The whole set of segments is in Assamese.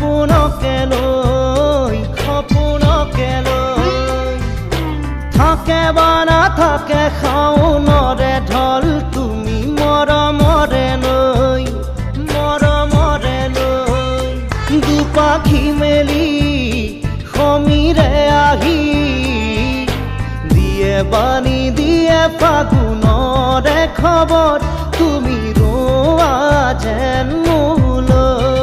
সপোনকে লৈ থাকে বা নাথাকে শাওনৰে ঢল তুমি মৰমৰে লৈ দুপাখি মেলি সমীৰে আহি দিয়ে বাণী দিয়ে ফাগুনৰে খবৰ তুমি ৰোৱা যেন মোলৈ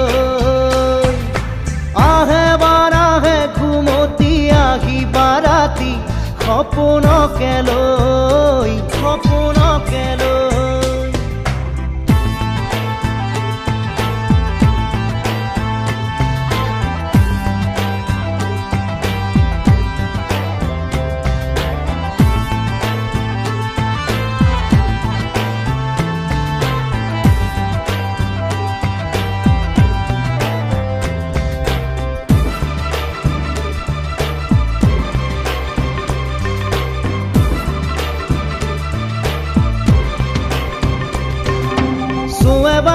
আহে বাৰাহে ঘুমতি আহি বাৰাতি সপোনকে লৈ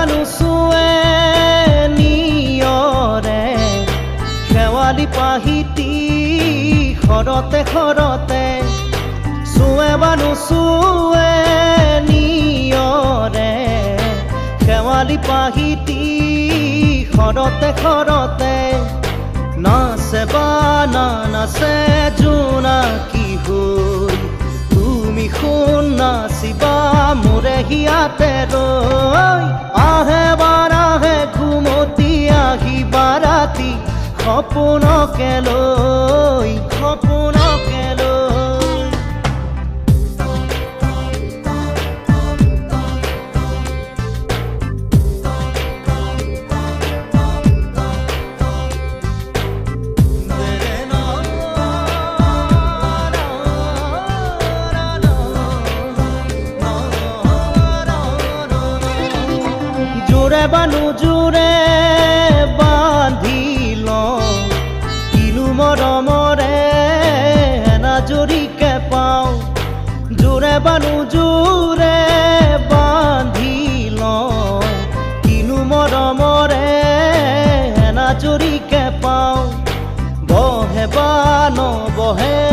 নুচুৱে নিয়ৰে শেৱালি পাহিতি শৰতে চুৱে বা নুচুৱে নিয়ৰে শেৱালি পাহিতি শৰতে নাচে বা নাচে জোনাকী হৈ তুমি শুন নাচিবা মোৰে হিয়াতে ৰৈ আহে বাৰাহে ঘুমতি আহি বাৰাতি সপোনকে লৈ জোৰে বা নোজোৰে বান্ধি লওঁ কিনো মৰমৰে এনাজৰিকে পাওঁ জোৰে বা নোজোৰে বান্ধি লওঁ কিনো মৰমৰে এনাজৰিকে পাওঁ বহে বা নবহে